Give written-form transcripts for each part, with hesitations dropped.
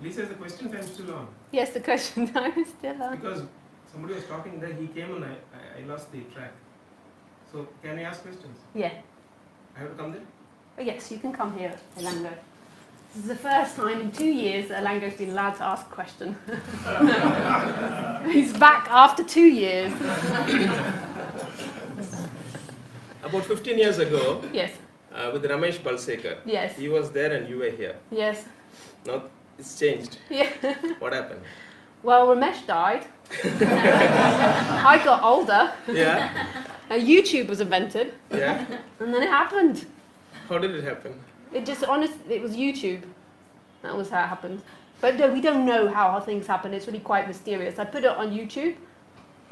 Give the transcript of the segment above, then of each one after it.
Lisa, is the question time still on? Yes, the question time is still on. Because somebody was talking there, he came and I lost the track. So can I ask questions? Yeah. I have to come there? Oh, yes, you can come here, Elango. This is the first time in 2 years that Elango's been allowed to ask a question. He's back after 2 years. About 15 years ago, Yes. with Ramesh Balsekar, Yes. he was there and you were here. Yes. Now it's changed. Yeah. What happened? Well, Ramesh died. I got older. Yeah? YouTube was invented. Yeah? And then it happened. How did it happen? It just, honestly, it was YouTube. That was how it happened. But no, we don't know how things happen. It's really quite mysterious. I put it on YouTube,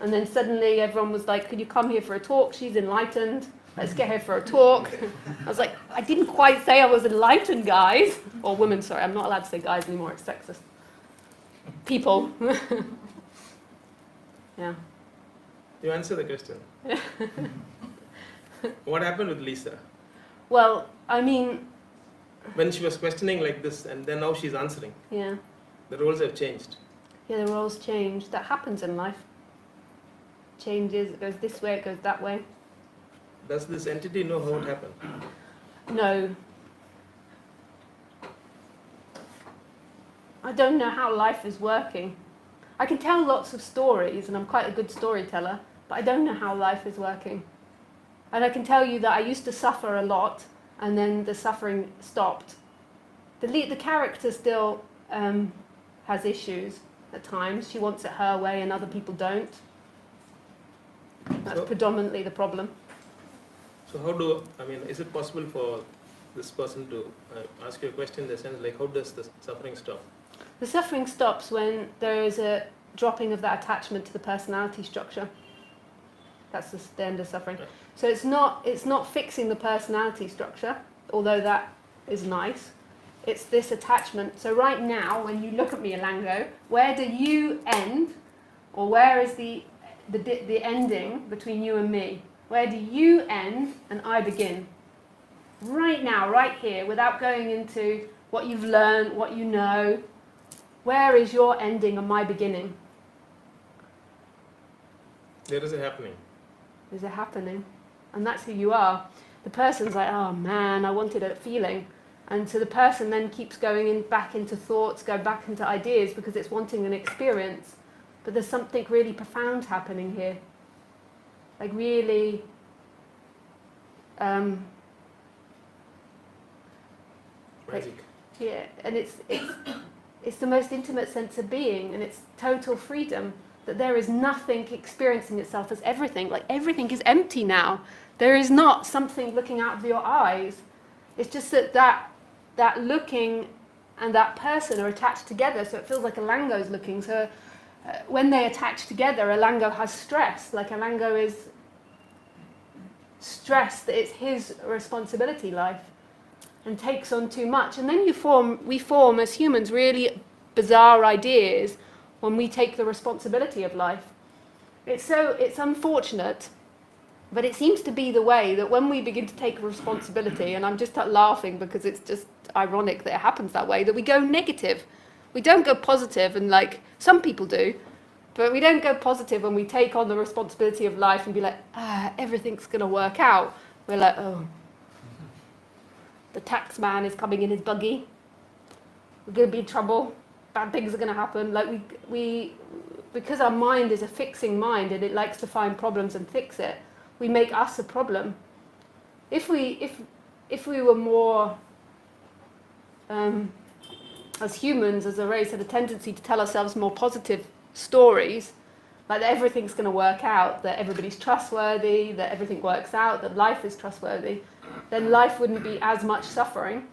and then suddenly everyone was like, could you come here for a talk? She's enlightened. Let's get her for a talk. I was like, I didn't quite say I was enlightened, guys. Or women, sorry. I'm not allowed to say guys anymore. It's sexist. People. Yeah. You answer the question. What happened with Lisa? Well, I mean... When she was questioning like this, and then now she's answering. Yeah. The roles have changed. Yeah, the roles change. That happens in life. Changes. It goes this way, it goes that way. Does this entity know how it happened? No. I don't know how life is working. I can tell lots of stories, and I'm quite a good storyteller, but I don't know how life is working. And I can tell you that I used to suffer a lot, and then the suffering stopped. The character still has issues at times. She wants it her way, and other people don't. That's predominantly the problem. So is it possible for this person to ask you a question in the sense like, how does the suffering stop? The suffering stops when there is a dropping of that attachment to the personality structure. That's the end of suffering. Right. So it's not fixing the personality structure, although that is nice. It's this attachment. So right now, when you look at me, Elango, where do you end, or where is the ending between you and me? Where do you end and I begin? Right now, right here, without going into what you've learned, what you know, where is your ending and my beginning? There is a happening. There's a happening. And that's who you are. The person's like, oh man, I wanted a feeling. And so the person then keeps going back into thoughts, go back into ideas because it's wanting an experience. But there's something really profound happening here. Like really... Magic. Yeah, and it's the most intimate sense of being, and it's total freedom, that there is nothing experiencing itself as everything. Like everything is empty now. There is not something looking out of your eyes. It's just that looking and that person are attached together, so it feels like Elango's looking. So when they attach together, Elango has stress. Like Elango is stressed that it's his responsibility life and takes on too much. And then we form as humans really bizarre ideas when we take the responsibility of life. It's unfortunate, but it seems to be the way that when we begin to take responsibility, and I'm just laughing because it's just ironic that it happens that way, that we go negative. We don't go positive, and like some people do, but we don't go positive when we take on the responsibility of life and be like, everything's going to work out. We're like, oh, the tax man is coming in his buggy. We're going to be in trouble. Bad things are going to happen. Like we because our mind is a fixing mind and it likes to find problems and fix it, we make us a problem. If we were more, as humans, as a race, had a tendency to tell ourselves more positive stories, like that everything's going to work out, that everybody's trustworthy, that everything works out, that life is trustworthy, then life wouldn't be as much suffering.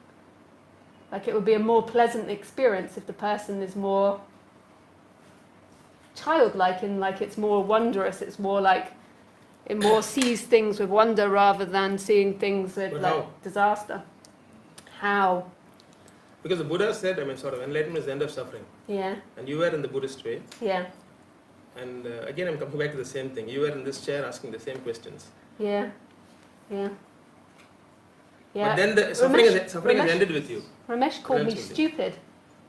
Like it would be a more pleasant experience if the person is more childlike and like it's more wondrous, it's more like it more sees things with wonder rather than seeing things with disaster. How? Because the Buddha said, enlightenment is the end of suffering. Yeah. And you were in the Buddhist way. Yeah. And again, I'm coming back to the same thing. You were in this chair asking the same questions. Yeah. Yeah. Yeah. But then the suffering has ended with you. Ramesh called me stupid.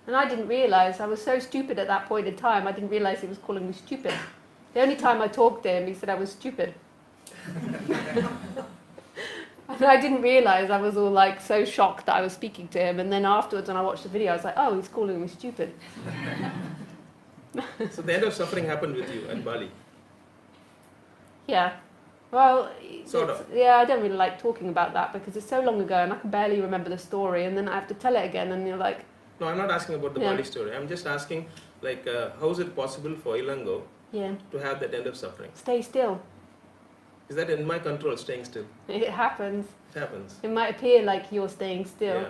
And I didn't realise, I was so stupid at that point in time, I didn't realise he was calling me stupid. The only time I talked to him, he said I was stupid. And I didn't realise, I was all like so shocked that I was speaking to him. And then afterwards, when I watched the video, I was like, oh, he's calling me stupid. So the end of suffering happened with you at Bali. Yeah. Well, Sort of. yeah, I don't really like talking about that because it's so long ago and I can barely remember the story. And then I have to tell it again and you're like... No, I'm not asking about the Yeah. Bali story. I'm just asking, like, how is it possible for Ilango Yeah. to have that end of suffering? Stay still. Is that in my control, staying still? It happens. It happens. It might appear like you're staying still, Yeah.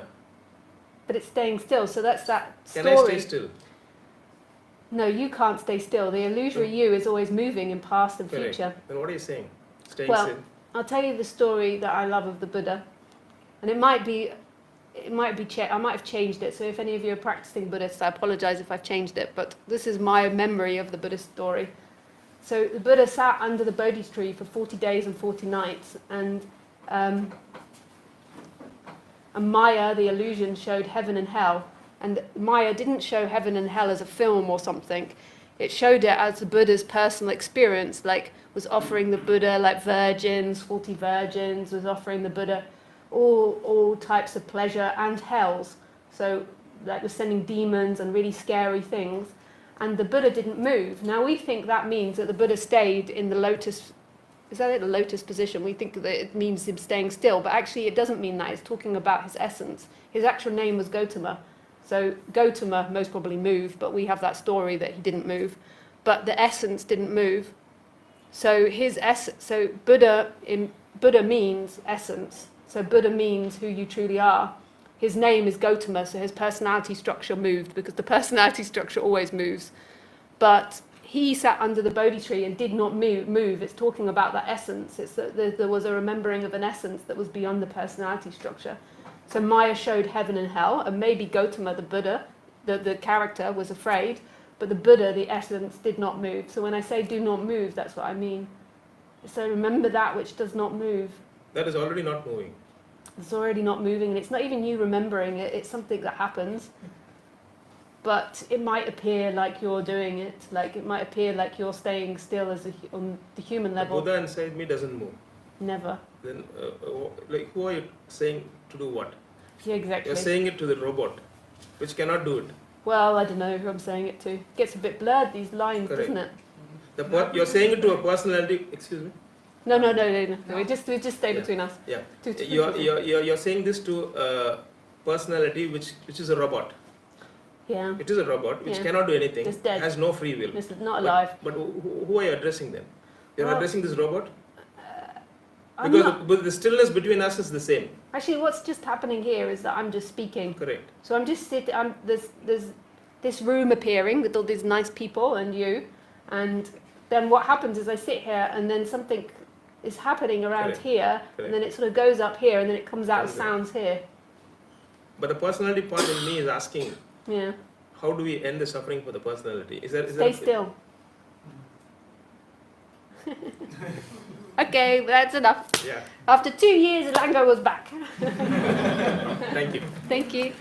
but it's staying still. So that's that Can story. I stay still? No, you can't stay still. The illusory you is always moving in past and Correct. future. Then what are you saying? Staying Well, still? I'll tell you the story that I love of the Buddha, and it might be, I might have changed it. So if any of you are practicing Buddhists, I apologize if I've changed it. But this is my memory of the Buddhist story. So the Buddha sat under the Bodhi tree for 40 days and 40 nights, and Maya, the illusion, showed heaven and hell. And Maya didn't show heaven and hell as a film or something. It showed it as the Buddha's personal experience, like was offering the Buddha like virgins, 40 virgins, was offering the Buddha all types of pleasure and hells. So like was sending demons and really scary things. And the Buddha didn't move. Now we think that means that the Buddha stayed in the lotus, is that it, the lotus position? We think that it means him staying still, but actually it doesn't mean that. It's talking about his essence. His actual name was Gautama. So Gautama most probably moved, but we have that story that he didn't move. But the essence didn't move. So Buddha means essence. So Buddha means who you truly are. His name is Gautama, so his personality structure moved because the personality structure always moves. But he sat under the Bodhi tree and did not move. It's talking about that essence. It's that there was a remembering of an essence that was beyond the personality structure. So Maya showed heaven and hell, and maybe Gautama, the Buddha, the character, was afraid, but the Buddha, the essence, did not move. So when I say do not move, that's what I mean. So remember that which does not move. That is already not moving. It's already not moving, and it's not even you remembering it, it's something that happens. But it might appear like you're doing it, like it might appear like you're staying still on the human The level. Buddha inside me doesn't move. Never. Then, like, who are you saying to do what? Yeah, exactly. You're saying it to the robot, which cannot do it. Well, I don't know who I'm saying it to. It gets a bit blurred, these lines, Correct. doesn't it? You're saying it to a personality. Excuse me. No. We just stay Yeah. between us. Yeah. Two You're saying this to a personality which is a robot. Yeah. It is a robot which Yeah. cannot do anything. It's dead. Has no free will. It's not alive. But who are you addressing then? You're Well, addressing this robot? I'm Because not, the stillness between us is the same. actually, what's just happening here is that I'm just speaking. Correct. So I'm just sitting. There's this room appearing with all these nice people and you, and then what happens is I sit here and then something is happening around Correct. here, Correct. and then it sort of goes up here, and then it comes out as Comes out. sounds here. But the personality part in me is asking, Yeah. how do we end the suffering for the personality? Stay still. Okay, that's enough. Yeah. After 2 years, Lango was back. Thank you. Thank you.